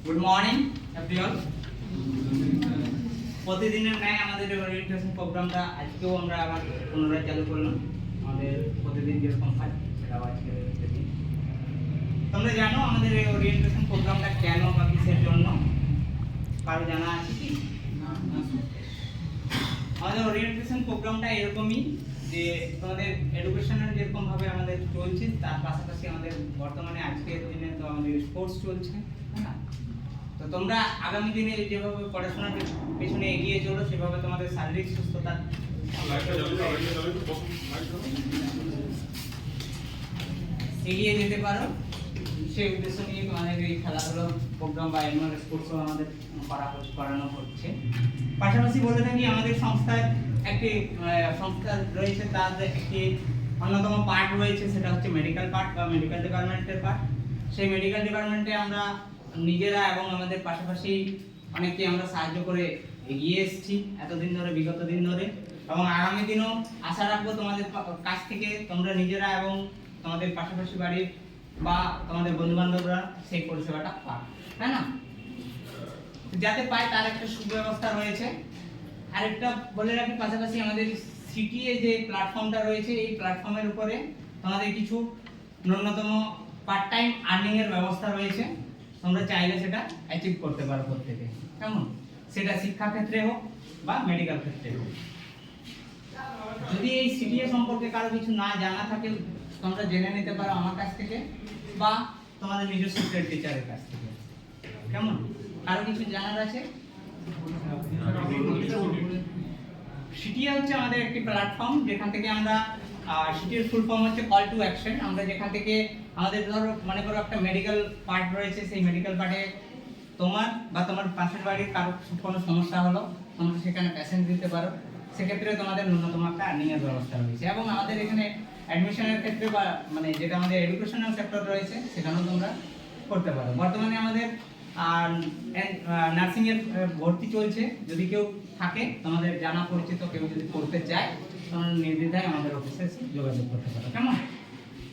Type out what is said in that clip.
Good morning everyone. প্রতিদিনের ন্যায় আমাদের ওরিয়েন্টেশন প্রোগ্রামটা আজকেও আমরা আবার পুনরায় চালু করলাম। আমাদের প্রতিদিন যেরকম হয় সেটাও আজকে দিন। তোমরা জানো আমাদের এই ওরিয়েন্টেশন প্রোগ্রামটা কেন বা কিসের জন্য? কারো জানা আছে কি? আমাদের ওরিয়েন্টেশন প্রোগ্রামটা এরকমই যে তোমাদের এডুকেশনাল যেরকম ভাবে আমাদের চলছে তার পাশাপাশি আমাদের বর্তমানে আজকের দিনে তো আমাদের স্পোর্টস চলছে, তাই না? তো তোমরা আগামী দিনে যেভাবে পড়াশোনার পেছনে এগিয়ে চলো সেভাবে তোমাদের শারীরিক সুস্থতা এগিয়ে যেতে পারো, সেই উদ্দেশ্য নিয়ে তোমাদের এই খেলাধুলো প্রোগ্রাম বা অ্যানুয়াল স্পোর্টসও আমাদের করানো হচ্ছে। পাশাপাশি বলে থাকি আমাদের সংস্থার একটি সংস্থা রয়েছে, তার একটি অন্যতম পার্ট রয়েছে, সেটা হচ্ছে মেডিকেল পার্ট বা মেডিকেল ডিপার্টমেন্টের পার্ট। সেই মেডিকেল ডিপার্টমেন্টে আমরা নিজেরা এবং আমাদের পাশাপাশি অনেককে আমরা সাহায্য করে এগিয়ে এসেছি এতদিন ধরে, বিগত দিন ধরে, এবং আগামী দিনও আশা রাখবো তোমাদের কাছ থেকে তোমরা নিজেরা এবং তোমাদের পাশাপাশি বাড়ির বা তোমাদের বন্ধু বান্ধবরা সেই পরিষেবাটা পায়, তাই না? যাতে পায় তার একটা সুব্যবস্থা রয়েছে। আরেকটা বলে রাখি, পাশাপাশি আমাদের সিটিএ যে প্ল্যাটফর্মটা রয়েছে এই প্ল্যাটফর্মের উপরে তোমাদের কিছু ন্যূনতম পার্ট টাইম আর্নিং এর ব্যবস্থা রয়েছে। তোমরা চাইলে সেটা অ্যাচিভ করতে পারো প্রত্যেকে, কেমন? সেটা শিক্ষা ক্ষেত্রে হোক বা মেডিকেল ক্ষেত্রে হোক। যদি এই সিটিএ সম্পর্কে কারো কিছু না জানা থাকে তোমরা জেনে নিতে পারো আমার কাছ থেকে বা তোমাদের নিজস্ব ট্রেড টিচারের কাছ থেকে, কেমন? কারো কিছু জানার আছে? সিটিএ হচ্ছে আমাদের একটি প্ল্যাটফর্ম যেখান থেকে আমরা সিটির ফুল ফর্ম হচ্ছে কল টু অ্যাকশন। আমরা যেখান থেকে আমাদের ধরো মনে করো একটা মেডিকেল পার্ট রয়েছে, সেই মেডিকেল পার্টে তোমার বা তোমার পাশের বাড়ির কারো কোনো সমস্যা হলো, তোমরা সেখানে পেশেন্ট দিতে পারো। সেক্ষেত্রে তোমাদের ন্যূনতম একটা আর্নিং এর ব্যবস্থা রয়েছে, এবং আমাদের এখানে অ্যাডমিশনের ক্ষেত্রে বা মানে যেটা আমাদের এডুকেশনাল সেক্টর রয়েছে সেখানেও তোমরা করতে পারো। বর্তমানে আমাদের নার্সিং এর ভর্তি চলছে। যদি কেউ থাকে তোমাদের জানা পরিচিত কেউ যদি করতে চায় তোমরা নির্দ্বিধায় আমাদের অফিসে যোগাযোগ করতে পারো, কেমন?